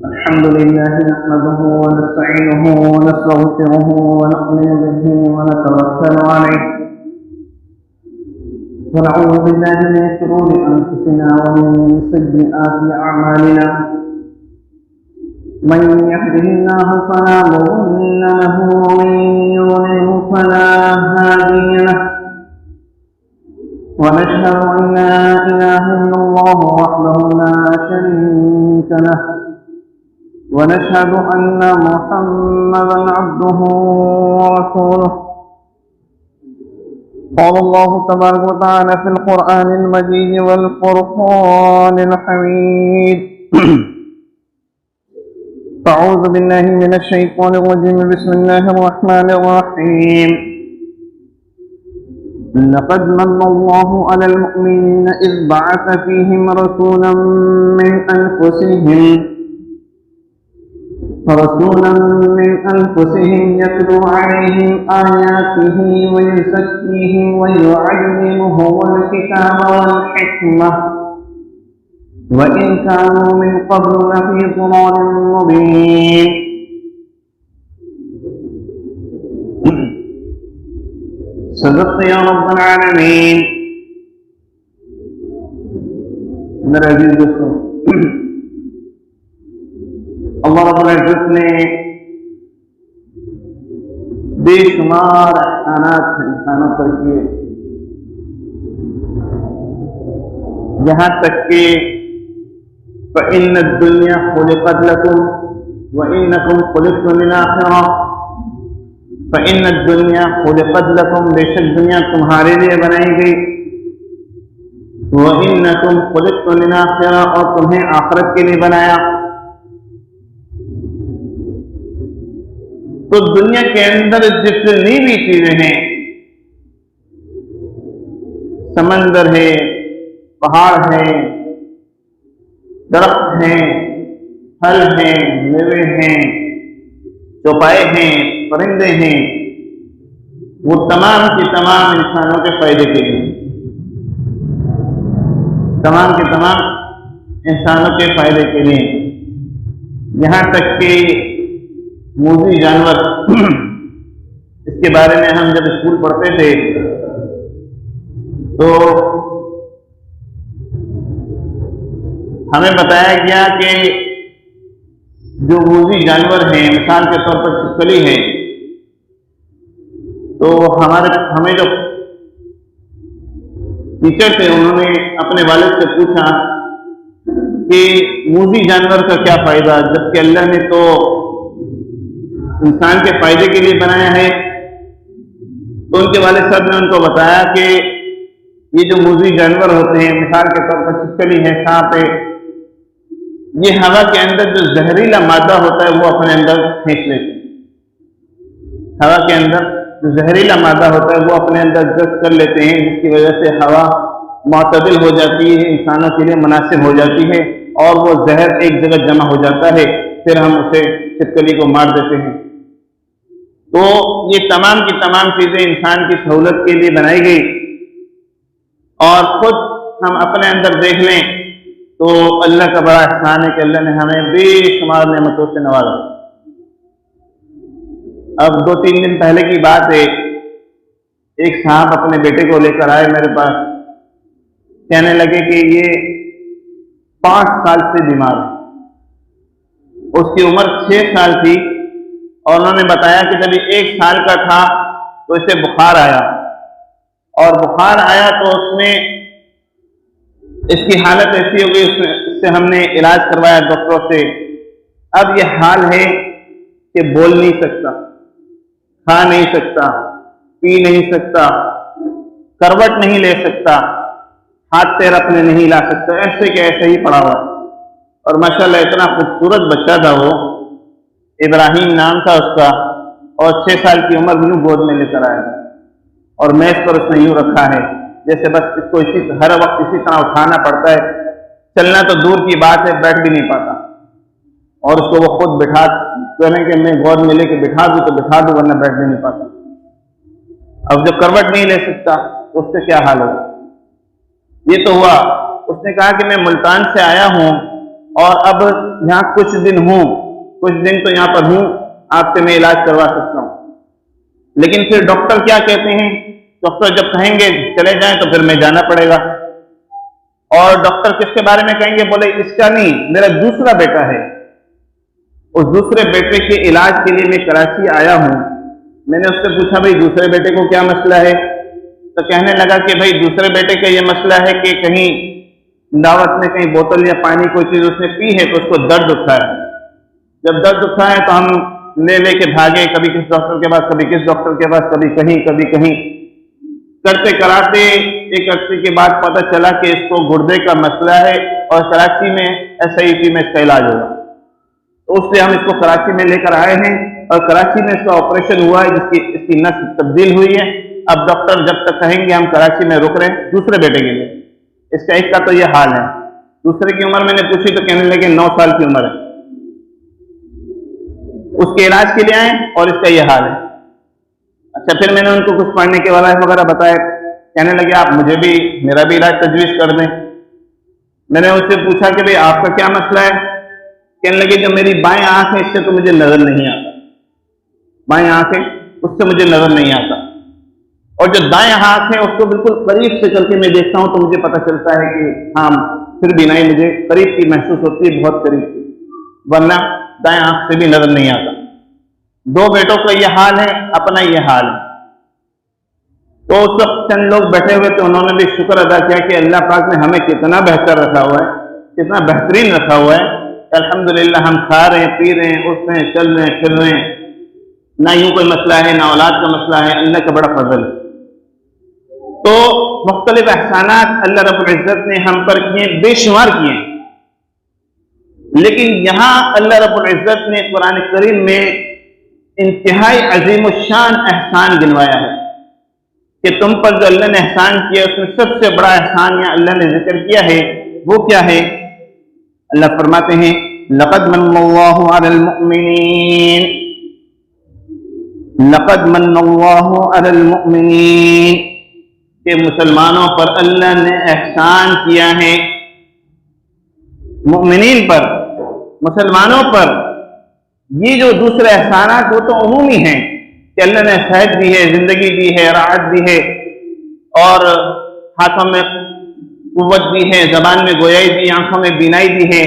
الحمد لله نحمده ونستعينه ونستغفره ونؤمن به ونتوكل عليه ونعوذ بالله من شرور أنفسنا ومن سيئات أعمالنا من يهده الله فلا مضل له ومن يضلل فلا هادي له ونشهد أن لا إله إلا الله وحده لا شريك له ونشهد أن محمدا عبده ورسوله قال الله تبارك وتعالى في القرآن المجيد والفرقان الحميد أعوذ بالله من الشيطان الرجيم بسم الله الرحمن الرحيم لقد من الله على المؤمنين إذ بعث فيهم رسولا من أنفسهم يتلو عليهم آياته ويزكيهم ويعلمهم الكتاب والحكمة وإن كانوا من قبل لفي ضلال مبين صدقت يا رب العالمين. میرے عزیز دوستو، اللہ رب العزت نے بے شمار احسانات انسانوں پر کیے، یہاں تک کہ فَإِنَّ الدُّنْيَا خُلِقَتْ لَكُمْ وَإِنَّكُمْ خُلِقْتُمْ لِلْآخِرَةِ فَإِنَّ الدُّنْيَا خُلِقَتْ لَكُمْ، بے شک دنیا تمہارے لیے بنائی گئی، وَإِنَّكُمْ خُلِقْتُمْ لِلْآخِرَةِ، اور تمہیں آخرت کے لیے بنایا. تو دنیا کے اندر جتنی بھی چیزیں ہیں، سمندر ہے، پہاڑ ہیں، درخت ہیں، پھل ہیں، میوے ہیں، چوپائے ہیں، پرندے ہیں، وہ تمام کی تمام انسانوں کے فائدے کے لیے، تمام کے تمام انسانوں کے فائدے کے لیے. یہاں تک کہ موذی جانور، اس کے بارے میں ہم جب اسکول پڑھتے تھے تو ہمیں بتایا گیا کہ جو موذی جانور ہیں، مثال کے طور پر چھپکلی ہے، تو ہمیں جو ٹیچر تھے انہوں نے اپنے والد سے پوچھا کہ موذی جانور کا کیا فائدہ، جبکہ اللہ نے تو انسان کے فائدے کے لیے بنایا ہے. تو ان کے والد صاحب نے ان کو بتایا کہ یہ جو موذی جانور ہوتے ہیں، مثال کے طور پر چھپکلی ہے، سانپ ہے، یہ ہوا کے اندر جو زہریلا مادہ ہوتا ہے وہ اپنے اندر کھینچ لیتے ہیں. ہوا کے اندر جو زہریلا مادہ ہوتا ہے وہ اپنے اندر جذب کر لیتے ہیں، جس کی وجہ سے ہوا معتدل ہو جاتی ہے، انسانوں کے لیے مناسب ہو جاتی ہے، اور وہ زہر ایک جگہ جمع ہو جاتا ہے، پھر ہم اسے چھپکلی کو مار دیتے ہیں. تو یہ تمام کی تمام چیزیں انسان کی سہولت کے لیے بنائی گئی، اور خود ہم اپنے اندر دیکھ لیں تو اللہ کا بڑا احسان ہے کہ اللہ نے ہمیں بے شمار نعمتوں سے نوازا. اب 2-3 دن پہلے کی بات ہے، ایک صاحب اپنے بیٹے کو لے کر آئے میرے پاس، کہنے لگے کہ یہ 5 سال سے بیمار ہے. اس کی عمر 6 سال تھی، اور انہوں نے بتایا کہ جب یہ 1 سال کا تھا تو اسے بخار آیا، اور بخار آیا تو اس کی حالت ایسی ہو گئی، اس سے ہم نے علاج کروایا ڈاکٹروں سے. اب یہ حال ہے کہ بول نہیں سکتا، کھا نہیں سکتا، پی نہیں سکتا، کروٹ نہیں لے سکتا، ہاتھ پیر اپنے نہیں لا سکتا، ایسے کہ ایسے ہی پڑا ہوا. اور ماشاءاللہ اتنا خوبصورت بچہ تھا، وہ ابراہیم نام تھا اس کا، اور 6 سال کی عمر میں گود میں لے کر آیا، اور میز پر اس نے یوں رکھا ہے جیسے بس اس کو ہر وقت اسی طرح اٹھانا پڑتا ہے، چلنا تو دور کی بات ہے، بیٹھ بھی نہیں پاتا. اور اس کو وہ خود بٹھا کہنے کہ میں گود میں لے کے بٹھا دوں تو بٹھا دوں، ورنہ بیٹھ بھی نہیں پاتا. اب جو کروٹ نہیں لے سکتا تو اس سے کیا حال ہوگا. یہ تو ہوا. اس نے کہا کہ میں ملتان سے آیا ہوں اور اب یہاں کچھ دن تو یہاں پر ہوں، آپ سے میں علاج کروا سکتا ہوں۔ لیکن پھر ڈاکٹر کیا کہتے ہیں؟ ڈاکٹر جب کہیں گے چلے جائیں تو پھر میں جانا پڑے گا۔ اور ڈاکٹر کس کے بارے میں کہیں گے؟ بولے اس کا نہیں، میرا دوسرا بیٹا ہے، اس دوسرے بیٹے کے علاج کے لیے میں کراچی آیا ہوں۔ میں نے اس سے پوچھا بھائی دوسرے بیٹے کو کیا مسئلہ ہے؟ تو کہنے لگا کہ بھائی دوسرے بیٹے کا یہ مسئلہ ہے کہ کہیں دعوت میں کہیں بوتل یا پانی کوئی چیز اس نے پی ہے تو اس کو درد اٹھا ہے۔ جب درد اٹھا ہے تو ہم لے کے بھاگے، کبھی کس ڈاکٹر کے پاس، کبھی کس ڈاکٹر کے پاس، کبھی کہیں کرتے کراتے ایک عرصے کے بعد پتہ چلا کہ اس کو گردے کا مسئلہ ہے اور کراچی میں SIT میں اس کا علاج ہوگا۔ تو اس لیے ہم اس کو کراچی میں لے کر آئے ہیں اور کراچی میں اس کا آپریشن ہوا ہے، اس کی نس تبدیل ہوئی ہے۔ اب ڈاکٹر جب تک کہیں گے ہم کراچی میں رک رہے ہیں دوسرے بیٹے کے لیے۔ اس کا ایک کا تو یہ حال ہے، دوسرے کی عمر میں نے پوچھی تو کہنے لگے 9 سال کی عمر ہے، اس کے علاج کے لیے آئے اور اس کا یہ حال ہے۔ اچھا، پھر میں نے ان کو کچھ پڑھنے کے وغیرہ بتایا، کہنے لگے آپ مجھے بھی میرا بھی علاج تجویز کر دیں۔ میں نے اس سے پوچھا کہ بھئی آپ کا کیا مسئلہ ہے؟ کہنے لگے جو میری بائیں آنکھ ہے اس سے تو مجھے نظر نہیں آتا، بائیں آنکھ ہے اس سے مجھے نظر نہیں آتا، اور جو دائیں ہاتھ ہے اس کو بالکل قریب سے کر کے میں دیکھتا ہوں تو مجھے پتہ چلتا ہے کہ ہاں پھر بینائی مجھے قریب کی محسوس ہوتی ہے، بہت قریب کی، ورنہ دائیں آنکھ سے بھی نظر نہیں آتا۔ 2 بیٹوں کا یہ حال ہے، اپنا یہ حال ہے۔ تو اس وقت چند لوگ بیٹھے ہوئے تھے، انہوں نے بھی شکر ادا کیا کہ اللہ پاک نے ہمیں کتنا بہتر رکھا ہوا ہے، کتنا بہترین رکھا ہوا ہے۔ الحمدللہ ہم کھا رہے ہیں، پی رہے ہیں، اٹھ رہے ہیں، چل رہے ہیں، پھر رہے ہیں، نہ یوں کوئی مسئلہ ہے، نہ اولاد کا مسئلہ ہے، اللہ کا بڑا فضل ہے۔ تو مختلف احسانات اللہ رب العزت نے ہم پر کیے، بے شمار کیے، لیکن یہاں اللہ رب العزت نے قرآن کریم میں انتہائی عظیم الشان احسان گنوایا ہے کہ تم پر جو اللہ نے احسان کیا اس میں سب سے بڑا احسان یہاں اللہ نے ذکر کیا ہے، وہ کیا ہے؟ اللہ فرماتے ہیں لقد من اللہ علی المؤمنین، لقد من اللہ علی المؤمنین، کہ مسلمانوں پر اللہ نے احسان کیا ہے، مؤمنین پر، مسلمانوں پر۔ یہ جو دوسرے احسانات وہ تو عمومی ہیں کہ اللہ نے صحت دی ہے، زندگی دی ہے، راحت دی ہے، اور ہاتھوں میں قوت دی ہے، زبان میں گویائی دی، آنکھوں میں بینائی دی ہے،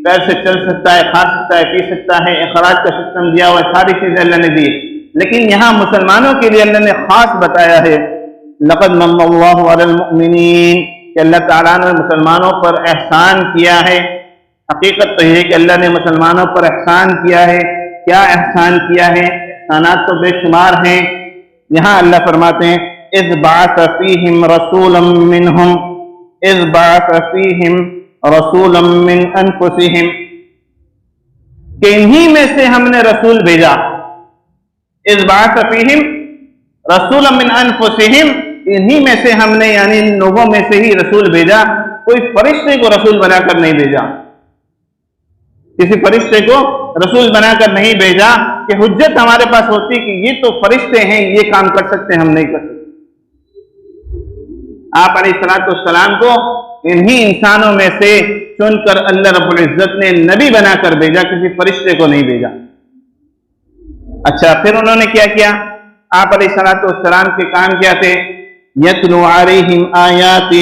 پیر سے چل سکتا ہے، کھا سکتا ہے، پی سکتا ہے، اخراج کا سسٹم دیا ہوا ہے، ساری چیزیں اللہ نے دی۔ لیکن یہاں مسلمانوں کے لیے اللہ نے خاص بتایا ہے لقد من اللہ علی المؤمنین، کہ اللہ تعالیٰ نے مسلمانوں پر احسان کیا ہے۔ حقیقت تو یہ ہے کہ اللہ نے مسلمانوں پر احسان کیا ہے۔ کیا احسان کیا ہے؟ احسانات تو بے شمار ہیں۔ یہاں اللہ فرماتے ہیں اذ بعث فیہم رسولا منہم، اذ بعث فیہم رسولا من انفسہم، کہ انہی میں سے ہم نے رسول بھیجا۔ اذ بعث فیہم رسولا من انفسہم، انہی میں سے ہم نے یعنی ان لوگوں میں سے ہی رسول بھیجا، کوئی فرشتے کو رسول بنا کر نہیں بھیجا، کسی فرشتے کو رسول بنا کر نہیں بھیجا کہ حجت ہمارے پاس ہوتی کہ یہ تو فرشتے ہیں، یہ کام کر سکتے ہیں، ہم نہیں کر سکتے۔ آپ علیہ الصلوۃ والسلام کو انہی انسانوں میں سے چن کر اللہ رب العزت نے نبی بنا کر بھیجا، کسی فرشتے کو نہیں بھیجا۔ اچھا، پھر انہوں نے کیا کیا؟ آپ علیہ الصلوۃ والسلام کے کام کیا تھے؟ یتلو علیہم آیاتہ،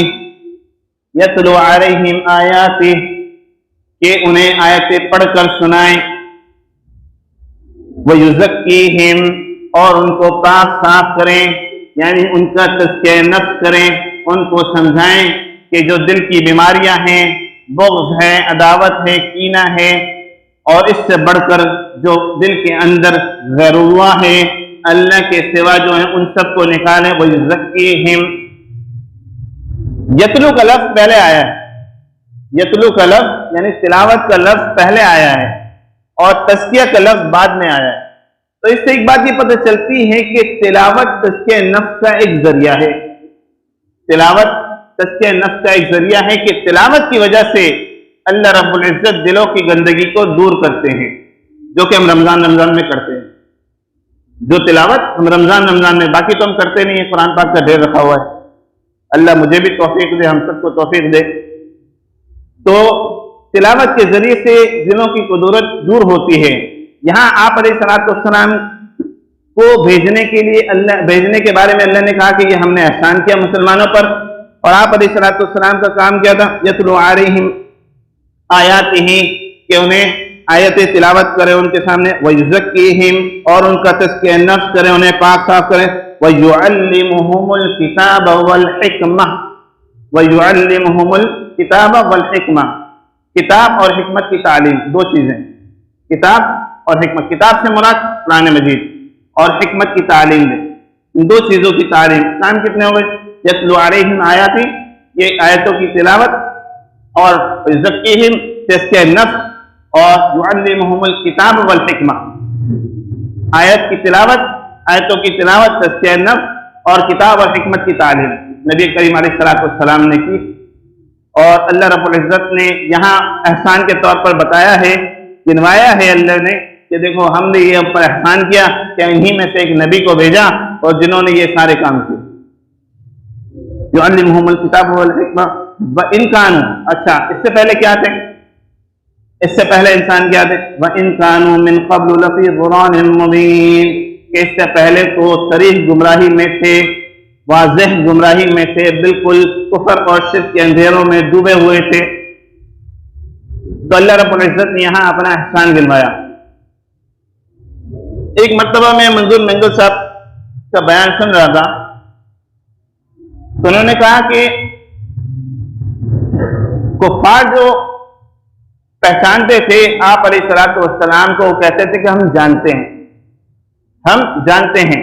یتلو علیہم آیاتہ، کہ انہیں آیتیں پڑھ کر سنائیں، وَيُزَكِّيهِمْ، اور ان کو پاک صاف کریں، یعنی ان کا تزکیہ نفس کریں، ان کو سمجھائیں کہ جو دل کی بیماریاں ہیں، بغض ہے، عداوت ہے، کینہ ہے، اور اس سے بڑھ کر جو دل کے اندر غیر اللہ ہے، اللہ کے سوا جو ہیں، ان سب کو نکالیں۔ وَيُزَكِّيهِمْ، یتلو کا لفظ پہلے آیا ہے، یتلو کا لفظ یعنی تلاوت کا لفظ پہلے آیا ہے اور تزکیہ کا لفظ بعد میں آیا ہے۔ تو اس سے ایک بات یہ پتہ چلتی ہے کہ تلاوت تزکیہ نفس کا ایک ذریعہ ہے، تلاوت تزکیہ نفس کا ایک ذریعہ ہے کہ تلاوت کی وجہ سے اللہ رب العزت دلوں کی گندگی کو دور کرتے ہیں، جو کہ ہم رمضان میں کرتے ہیں۔ جو تلاوت ہم رمضان میں، باقی تو ہم کرتے نہیں ہیں، قرآن پاک کا ڈھیر رکھا ہوا ہے۔ اللہ مجھے بھی توفیق دے، ہم سب کو توفیق دے۔ تو تلاوت کے ذریعے سے دلوں کی قدرت دور ہوتی ہے۔ یہاں آپ علیہ الصلوۃ والسلام کو بھیجنے کے بارے میں اللہ نے کہا کہ یہ ہم نے احسان کیا مسلمانوں پر، اور آپ علیہ الصلوۃ والسلام کا کام کیا تھا؟ یتلو علیہم آیاتہ، کہ انہیں آیت تلاوت کرے ان کے سامنے، ویزکیہم، اور ان کا تزکیہ نفس کرے، انہیں پاک صاف کرے، ویعلمہم الکتاب والحکمہ، ویعلمہم الکتاب والحکمہ، کتاب اور حکمت کی تعلیم، دو چیزیں، کتاب اور حکمت۔ کتاب سے مراد قرآن مجید، اور حکمت کی تعلیم دے، ان دو چیزوں کی تعلیم۔ کام کتنے ہو گئے؟ یتلو علیہم آیاتی، یہ آیتوں کی تلاوت، اور یزکیہم تزکیہ نفس، اور یعلمہم الکتاب والحکمہ، آیت کی تلاوت، آیتوں کی تلاوت، تزکیہ نفس اور کتاب اور حکمت کی تعلیم نبی کریم علیہ الصلوۃ والسلام نے کی۔ اور اللہ رب العزت نے یہاں احسان کے طور پر بتایا ہے، گنوایا ہے اللہ نے کہ دیکھو ہم نے یہ پر احسان کیا کہ انہی میں سے ایک نبی کو بھیجا اور جنہوں نے یہ سارے کام کیے۔ یعلمہم الکتاب والحکمہ وَإِن كَانُوا، اچھا اس سے پہلے کیا تھے؟ اس سے پہلے انسان کیا تھے؟ وَإِن كَانُوا مِن قَبْلُ لَفِي ضَلَالٍ مُبِينٍ، کہ اس سے پہلے تو صریح گمراہی میں تھے، واضح گمراہی میں تھے، بالکل کفر اور شرک کے اندھیروں میں ڈوبے ہوئے تھے۔ تو اللہ رب العزت نے یہاں اپنا احسان گنوایا۔ ایک مرتبہ میں منظور مینگل صاحب کا بیان سن رہا تھا، تو انہوں نے کہا کہ کفار جو پہچانتے تھے آپ علیہ الصلوۃ والسلام کو، وہ کہتے تھے کہ ہم جانتے ہیں، ہم جانتے ہیں،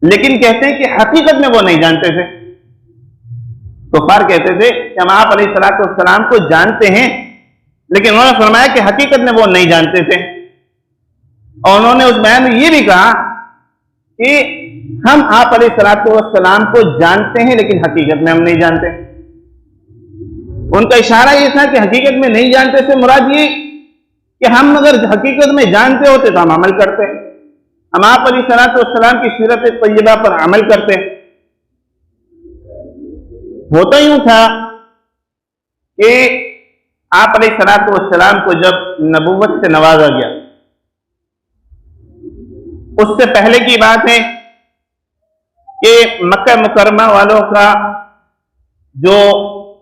لیکن کہتے ہیں کہ حقیقت میں وہ نہیں جانتے تھے۔ کفار کہتے تھے کہ ہم آپ علیہ الصلوۃ والسلام کو جانتے ہیں، لیکن انہوں نے فرمایا کہ حقیقت میں وہ نہیں جانتے تھے۔ اور انہوں نے اس بیان میں یہ بھی کہا کہ ہم آپ علیہ الصلوۃ والسلام کو جانتے ہیں لیکن حقیقت میں ہم نہیں جانتے۔ ان کا اشارہ یہ تھا کہ حقیقت میں نہیں جانتے سے مراد یہ کہ ہم اگر حقیقت میں جانتے ہوتے تو ہم عمل کرتے، ہم آپ علیہ الصلوۃ والسلام کی سیرت طیبہ پر عمل کرتے۔ ہوتا یوں تھا کہ آپ علیہ الصلوۃ والسلام کو جب نبوت سے نوازا گیا، اس سے پہلے کی بات ہے کہ مکہ مکرمہ والوں کا جو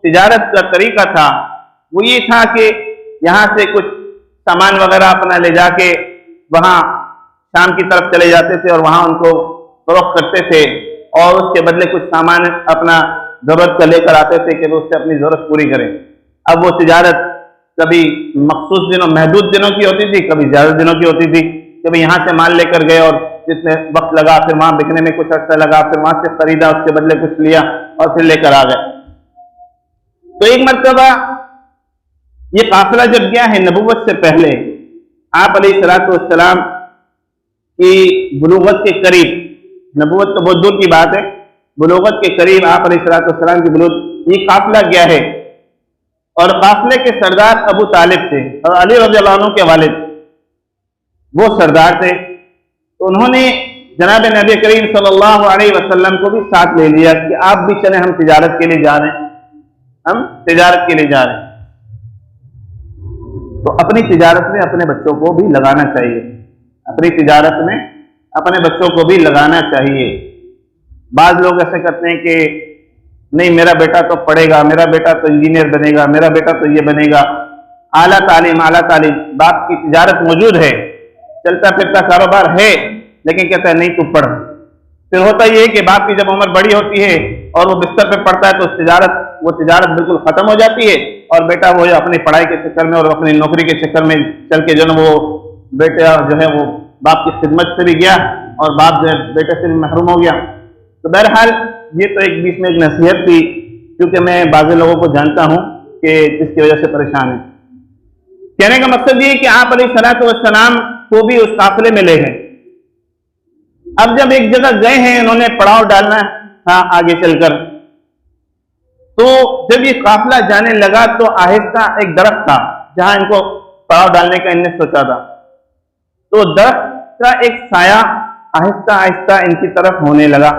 تجارت کا طریقہ تھا وہ یہ تھا کہ یہاں سے کچھ سامان وغیرہ اپنا لے جا کے وہاں شام کی طرف چلے جاتے تھے اور وہاں ان کو فروخت کرتے تھے، اور اس کے بدلے کچھ سامان اپنا ضرورت کا لے کر آتے تھے کہ وہ اس سے اپنی ضرورت پوری کریں۔ اب وہ تجارت کبھی مخصوص دنوں، محدود دنوں کی ہوتی تھی، کبھی زیادہ دنوں کی ہوتی تھی۔ کبھی یہاں سے مال لے کر گئے اور جتنے وقت لگا، پھر وہاں بکنے میں کچھ عرصہ لگا، پھر وہاں سے خریدا، اس کے بدلے کچھ لیا اور پھر لے کر آ گئے۔ تو ایک مرتبہ یہ قافلہ جب گیا ہے نبوت سے پہلے، آپ علیہ الصلوۃ والسلام کی بلوغت کے قریب، نبوت تو بہت دور کی بات ہے، بلوغت کے قریب آپ علیہ الصلوۃ والسلام کی بلوغت، یہ قافلہ گیا ہے، اور قافلے کے سردار ابو طالب تھے اور علی رضی اللہ عنہ کے والد وہ سردار تھے۔ تو انہوں نے جناب نبی کریم صلی اللہ علیہ وسلم کو بھی ساتھ لے لیا کہ آپ بھی چلیں، ہم تجارت کے لیے جا رہے ہیں، ہم تجارت کے لیے جا رہے ہیں۔ تو اپنی تجارت میں اپنے بچوں کو بھی لگانا چاہیے، اپنی تجارت میں اپنے بچوں کو بھی لگانا چاہیے۔ بعض لوگ ایسے کرتے ہیں کہ نہیں میرا بیٹا تو پڑھے گا، میرا بیٹا تو انجینئر بنے گا، میرا بیٹا تو یہ بنے گا، اعلیٰ تعلیم اعلیٰ تعلیم، باپ کی تجارت موجود ہے، چلتا پھرتا کاروبار ہے، لیکن کہتا ہے نہیں تو پڑھ۔ پھر ہوتا یہ ہے کہ باپ کی جب عمر بڑی ہوتی ہے اور وہ بستر پہ پڑتا ہے تو وہ تجارت بالکل ختم ہو جاتی ہے، اور بیٹا وہ اپنی پڑھائی کے چکر میں اور اپنی نوکری کے چکر میں چل کے جو ہے وہ بیٹا جو ہے وہ باپ کی خدمت سے بھی گیا اور باپ جو ہے بیٹے سے بھی محروم ہو گیا۔ تو بہرحال یہ تو ایک بیچ میں ایک نصیحت تھی، کیونکہ میں بعض لوگوں کو جانتا ہوں کہ جس کی وجہ سے پریشان ہیں۔ کہنے کا مقصد یہ ہے کہ آپ علیہ الصلوۃ والسلام کو بھی اس قافلے میں لے گئے۔ اب جب ایک جگہ گئے ہیں، انہوں نے پڑاؤ ڈالنا تھا آگے چل کر، تو جب یہ قافلہ جانے لگا تو آہستہ ایک درخت تھا جہاں ان کو پڑاؤ ڈالنے کا انہوں نے سوچا تھا، تو درخت کا ایک سایہ آہستہ آہستہ ان کی طرف ہونے لگا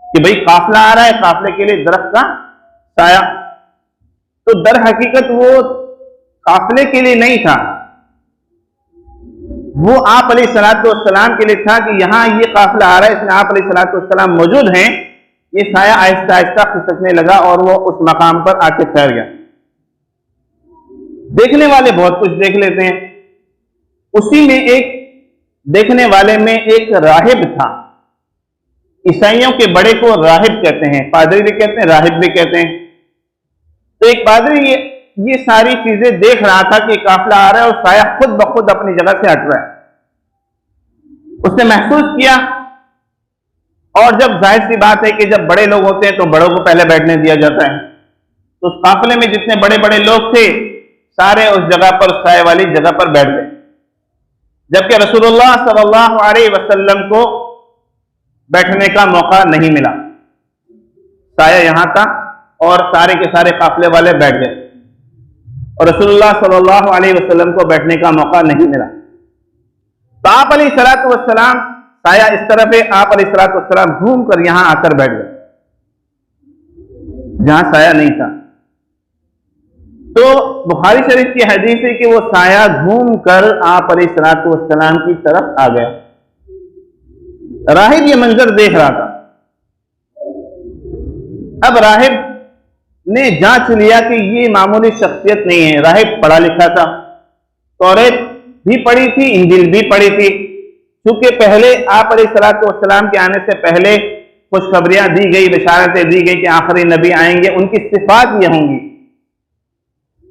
کہ بھئی قافلہ آ رہا ہے، قافلے کے لیے درخت کا سایہ۔ تو تو در حقیقت وہ قافلے کے لیے نہیں تھا، وہ آپ علیہ الصلوۃ والسلام کے لیے تھا کہ یہاں یہ قافلہ آ رہا ہے، اس میں آپ علیہ الصلوۃ والسلام موجود ہیں۔ یہ سایہ آہستہ آہستہ کھسکنے لگا اور وہ اس مقام پر آ کے ٹھہر گیا۔ دیکھنے والے بہت کچھ دیکھ لیتے ہیں، اسی میں ایک دیکھنے والے میں ایک راہب تھا۔ عیسائیوں کے بڑے کو راہب کہتے ہیں، پادری بھی کہتے ہیں، راہب بھی کہتے ہیں۔ تو ایک پادری یہ ساری چیزیں دیکھ رہا تھا کہ قافلہ آ رہا ہے اور سایہ خود بخود اپنی جگہ سے ہٹ رہا ہے۔ اس نے محسوس کیا، اور جب ظاہر سی بات ہے کہ جب بڑے لوگ ہوتے ہیں تو بڑوں کو پہلے بیٹھنے دیا جاتا ہے، تو اس قافلے میں جتنے بڑے بڑے لوگ تھے سارے اس جگہ پر، سایہ والی جگہ پر بیٹھ گئے، جبکہ رسول اللہ صلی اللہ علیہ وسلم کو بیٹھنے کا موقع نہیں ملا۔ سایہ یہاں تھا اور سارے کے سارے قافلے والے بیٹھ گئے، اور رسول اللہ صلی اللہ علیہ وسلم کو بیٹھنے کا موقع نہیں ملا۔ تو آپ علیہ الصلوۃ والسلام، سایہ اس طرف ہے، آپ علیہ الصلوۃ والسلام گھوم کر یہاں آ کر بیٹھ گئے جہاں سایہ نہیں تھا۔ تو بخاری شریف کی حدیث ہے کہ وہ سایہ گھوم کر آپ علیہ الصلوۃ والسلام کی طرف آ گیا۔ راہب یہ منظر دیکھ رہا تھا۔ اب راہب نے جانچ لیا کہ یہ معمولی شخصیت نہیں ہے، راہب پڑھا لکھا تھا، توریت بھی پڑھی تھی، انجیل بھی پڑھی تھی، چونکہ پہلے آپ علیہ الصلوۃ والسلام کے آنے سے پہلے خوشخبریاں دی گئی، بشارتیں دی گئی کہ آخری نبی آئیں گے، ان کی صفات یہ ہوں گی۔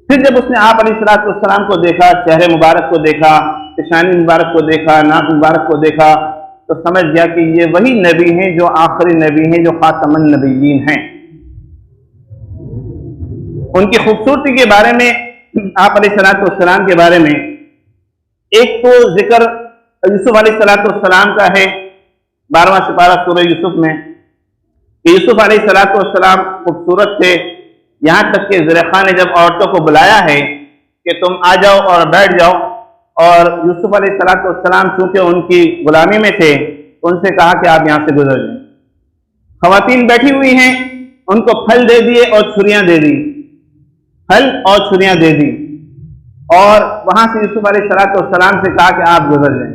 پھر جب اس نے آپ علیہ الصلوۃ والسلام کو دیکھا، چہرے مبارک کو دیکھا، پیشانی مبارک کو دیکھا، ناک مبارک کو دیکھا، تو سمجھ گیا کہ یہ وہی نبی ہیں جو آخری نبی ہیں، جو خاتم النبیین ہیں۔ ان کی خوبصورتی کے بارے میں، آپ علیہ الصلوۃ والسلام کے بارے میں ایک تو ذکر یوسف علیہ الصلوۃ والسلام کا ہے 12واں سپارہ سورہ یوسف میں، کہ یوسف علیہ الصلوۃ والسلام خوبصورت تھے، یہاں تک کہ زلیخا نے جب عورتوں کو بلایا ہے کہ تم آ جاؤ اور بیٹھ جاؤ، اور یوسف علیہ الصلوۃ والسلام چونکہ ان کی غلامی میں تھے، ان سے کہا کہ آپ یہاں سے گزر جائیں۔ خواتین بیٹھی ہوئی ہیں، ان کو پھل دے دیے اور چھریاں دے دی، پھل اور چھریاں دے دی، اور وہاں سے یوسف علیہ الصلوۃ والسلام سے کہا کہ آپ گزر جائیں۔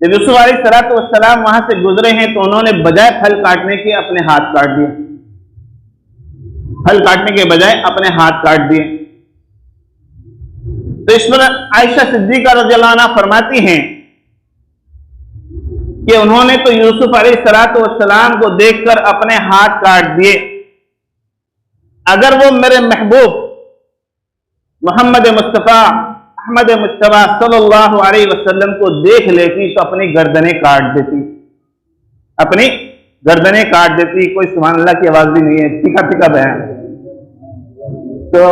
جب یوسف علیہ الصلوۃ والسلام وہاں سے گزرے ہیں تو انہوں نے بجائے پھل کاٹنے کے اپنے ہاتھ کاٹ دیے، پھل کاٹنے کے بجائے اپنے ہاتھ کاٹ دیے۔ تو اس پر عائشہ صدیقہ رضی اللہ عنہ فرماتی ہیں کہ انہوں نے تو یوسف علیہ الصلوۃ والسلام کو دیکھ کر اپنے ہاتھ کاٹ دیے، اگر وہ میرے محبوب محمد مصطفیٰ احمد مصطفیٰ صلی اللہ علیہ وسلم کو دیکھ لیتی تو اپنی گردنیں کاٹ دیتی، اپنی گردنیں کاٹ دیتی۔ کوئی سبحان اللہ کی آواز بھی نہیں ہے، پھیکا پھیکا بیان۔ تو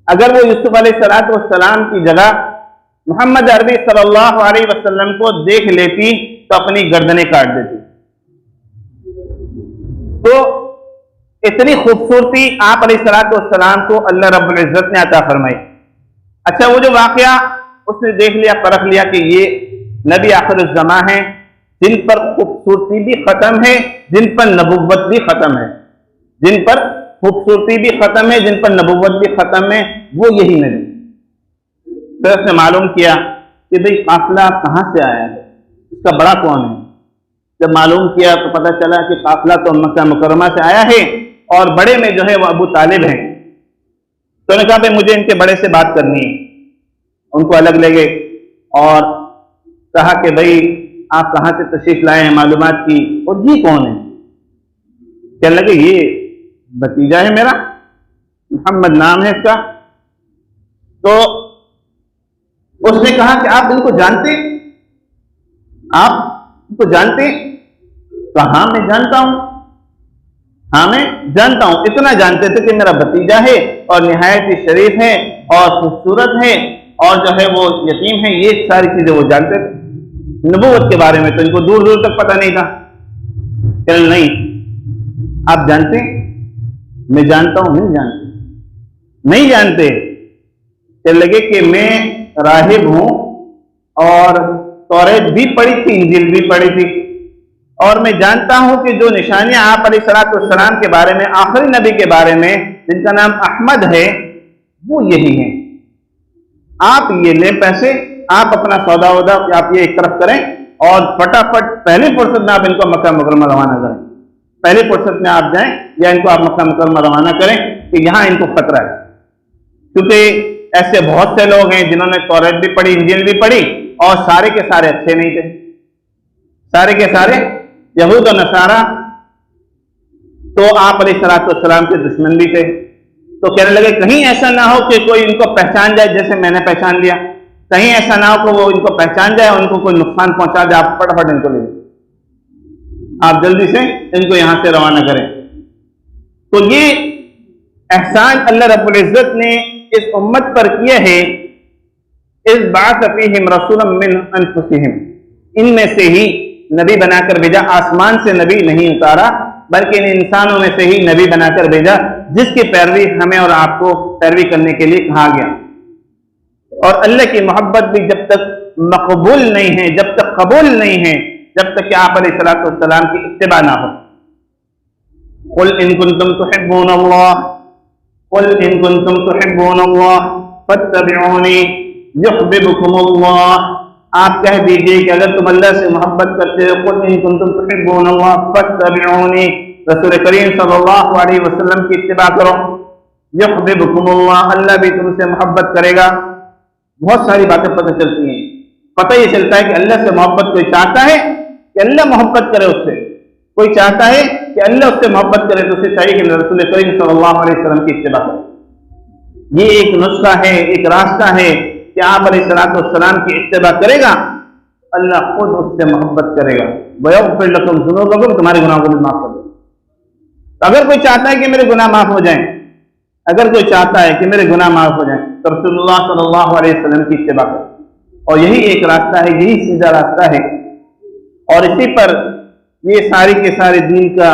اگر وہ یوسف علیہ الصلوۃ والسلام کی جگہ محمد عربی صلی اللہ علیہ وسلم کو دیکھ لیتی تو اپنی گردنیں کاٹ دیتی۔ تو اتنی خوبصورتی آپ علیہ الصلوۃ والسلام کو اللہ رب العزت نے عطا فرمائی۔ اچھا، وہ جو واقعہ اس نے دیکھ لیا، پرکھ لیا کہ یہ نبی آخر الزماں ہیں، جن پر خوبصورتی بھی ختم ہے، جن پر نبوت بھی ختم ہے، جن پر خوبصورتی بھی ختم ہے، جن پر نبوت بھی ختم ہے، وہ یہی نبی۔ پھر اس نے معلوم کیا کہ بھئی قافلہ کہاں سے آیا ہے، اس کا بڑا کون ہے۔ جب معلوم کیا تو پتہ چلا کہ قافلہ تو مکہ مکرمہ سے آیا ہے، اور بڑے میں جو ہے وہ ابو طالب ہیں۔ تو نے کہا بھئی مجھے ان کے بڑے سے بات کرنی ہے۔ ان کو الگ لے گئے اور کہا کہ بھئی آپ کہاں سے تشریف لائے ہیں، معلومات کی، اور یہ کون ہے؟ کہنے لگے یہ بھتیجا ہے میرا، محمد نام ہے اس کا۔ تو اس نے کہا کہ آپ ان کو جانتے، آپ ان کو جانتے؟ کہا ہاں میں جانتا ہوں، ہاں میں جانتا ہوں، اتنا جانتے تھے کہ میرا بھتیجا ہے اور نہایت ہی شریف ہے اور خوبصورت ہے اور جو ہے وہ یتیم ہے، یہ ساری چیزیں وہ جانتے تھے۔ نبوت کے بارے میں تو ان کو دور دور تک پتہ نہیں تھا۔ کہ نہیں آپ جانتے؟ میں جانتا ہوں۔ نہیں جانتے؟ نہیں جانتے؟ کہنے لگے کہ میں راہب ہوں اور توریت بھی پڑھی تھی، انجیل بھی پڑھی تھی، اور میں جانتا ہوں کہ جو نشانیاں آپ علیہ الصلوۃ والسلام کے بارے میں، آخری نبی کے بارے میں جن کا نام احمد ہے وہ یہی ہیں. آپ یہ لیں پیسے, آپ اپنا سودا وودا آپ یہ ایک طرف کریں اور فٹافٹ پہلی فرصت میں آپ ان کو مکہ مکرمہ روانہ کریں. پہلی فرصت میں آپ جائیں یا ان کو آپ مکہ مکرمہ روانہ کریں کہ یہاں ان کو خطرہ ہے. کیونکہ ایسے بہت سے لوگ ہیں جنہوں نے توریت بھی پڑھی, انجیل بھی پڑھی اور سارے کے سارے اچھے نہیں تھے, سارے کے سارے یہود و نصارہ تو آپ علیہ الصلوۃ والسلام کے دشمن بھی تھے. تو کہنے لگے کہیں ایسا نہ ہو کہ کوئی ان کو پہچان جائے جیسے میں نے پہچان لیا, کہیں ایسا نہ ہو کہ وہ ان کو پہچان جائے اور ان کو کوئی نقصان پہنچا دے, آپ فٹافٹ ان کو لے لیں, آپ جلدی سے ان کو یہاں سے روانہ کریں. تو یہ احسان اللہ رب العزت نے اس امت پر کیا ہے. اس بعث فیہم رسولا من انفسہم, ان میں سے ہی نبی بنا کر بھیجا. آسمان سے نبی نہیں اتارا بلکہ ان انسانوں میں سے ہی نبی بنا کر بھیجا جس کی پیروی ہمیں اور آپ کو پیروی کرنے کے لیے کہا گیا. اور اللہ کی محبت بھی جب تک مقبول نہیں ہے, جب تک قبول نہیں ہے, جب تک کہ آپ علیہ الصلوۃ والسلام کی اتباع نہ ہو. قل ان کنتم تحبون اللہ, قل ان کنتم تحبون اللہ فاتبعونی یحببکم اللہ. آپ کہہ دیجئے کہ اگر تم اللہ سے محبت کرتے ہو, قل ان کنتم تحبون اللہ فاتبعونی, رسول کریم صلی اللہ علیہ وسلم کی اتباع کرو, یحببکم اللہ, اللہ بھی تم سے محبت کرے گا. بہت ساری باتیں پتہ چلتی ہیں. پتہ یہ چلتا ہے کہ اللہ سے محبت کوئی چاہتا ہے کہ اللہ محبت کرے اس سے, کوئی چاہتا ہے کہ اللہ اس سے محبت کرے تو اسے چاہیے کہ رسول کریم صلی اللہ علیہ وسلم کی اتباع کرے. یہ ایک نسخہ ہے, ایک راستہ ہے کہ آپ علیہ الصلوۃ والسلام کی اتباع کرے گا, اللہ خود اس سے محبت کرے گا. وَيَغْفِرْ لَكُمْ ذُنُوبَكُمْ, تمہارے گناہوں کو بھی معاف کر دے گا. اگر کوئی چاہتا ہے کہ میرے گناہ معاف ہو جائیں, اگر کوئی چاہتا ہے کہ میرے گناہ معاف ہو جائیں تو رسول اللہ صلی اللہ علیہ وسلم کی اتباع کرے. اور یہی ایک راستہ ہے, یہی سیدھا راستہ ہے. اور اسی پر یہ ساری کے سارے دین کا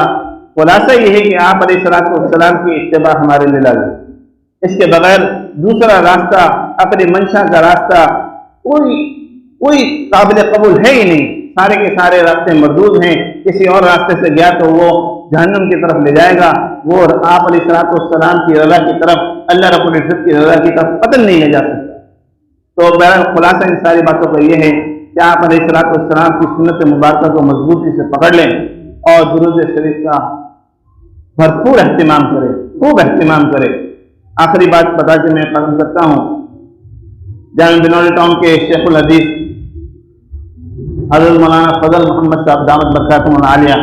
خلاصہ یہ ہے کہ آپ علیہ الصلوۃ والسلام کی اتباع ہمارے لیے لازم. اس کے بغیر دوسرا راستہ, اپنی منشا کا راستہ کوئی قابل قبول ہے ہی نہیں. سارے کے سارے راستے مردود ہیں. کسی اور راستے سے گیا تو وہ جہنم کی طرف لے جائے گا, وہ آپ علیہ الصلوۃ والسلام کی رضا کی طرف, اللہ رب العزت کی رضا کی طرف قطعاً نہیں لے جا سکتا. تو بہرحال خلاصہ ان ساری باتوں کا یہ ہے کہ آپ علیہ الصلوۃ والسلام کی سنت مبارکہ کو مضبوطی سے پکڑ لیں اور درود شریف کا بھرپور اہتمام کریں, خوب اہتمام کریں. آخری بات بتا کے میں ختم کرتا ہوں. جامعہ بنولی ٹاؤن کے شیخ الحدیث حضرت مولانا فضل محمد صاحب دامت برکاتہم العالیہ,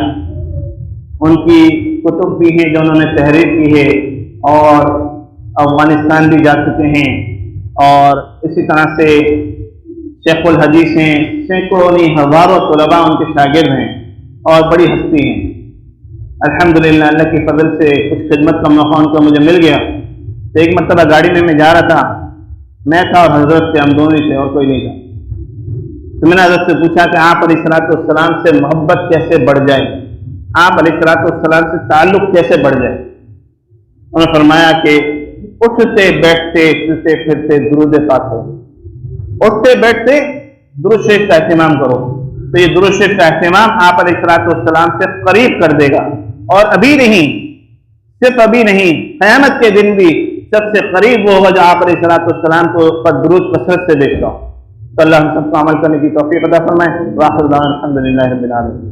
ان کی کتب بھی ہیں جو انہوں نے تحریر کی ہے اور افغانستان بھی جا چکے ہیں. اور اسی طرح سے شیخ الحدیث ہیں, سینکڑوں نہیں ہزاروں طلباء ان کے شاگرد ہیں اور بڑی ہستی ہیں. الحمدللہ اللہ کی فضل سے کچھ خدمت کا موقع ان کو مجھے مل گیا. تو ایک مرتبہ گاڑی میں جا رہا تھا, میں تھا اور حضرت سے, ہم دونوں ہی تھے اور کوئی نہیں تھا. تو میں نے حضرت سے پوچھا کہ آپ علیہ الصلوۃ والسلام سے محبت کیسے بڑھ جائے, آپ علیہ الصلوۃ والسلام سے تعلق کیسے بڑھ جائے. انہوں نے فرمایا کہ اٹھتے بیٹھتے چلتے پھرتے درود پاک کرو, اٹھتے بیٹھتے درود شریف کا اہتمام کرو. تو یہ درود شریف کا اہتمام آپ علیہ الصلوۃ والسلام سے قریب کر دے گا. اور ابھی نہیں, صرف ابھی نہیں, قیامت کے دن بھی سب سے قریب وہ ہوگا جو آپ علیہ الصلوۃ والسلام کو پر درود کثرت سے بھیجتا ہو. تو اللہ ہم سب کو عمل کرنے کی توفیق عطا فرمائے. وآخر دعوانا الحمدللہ رب العالمین.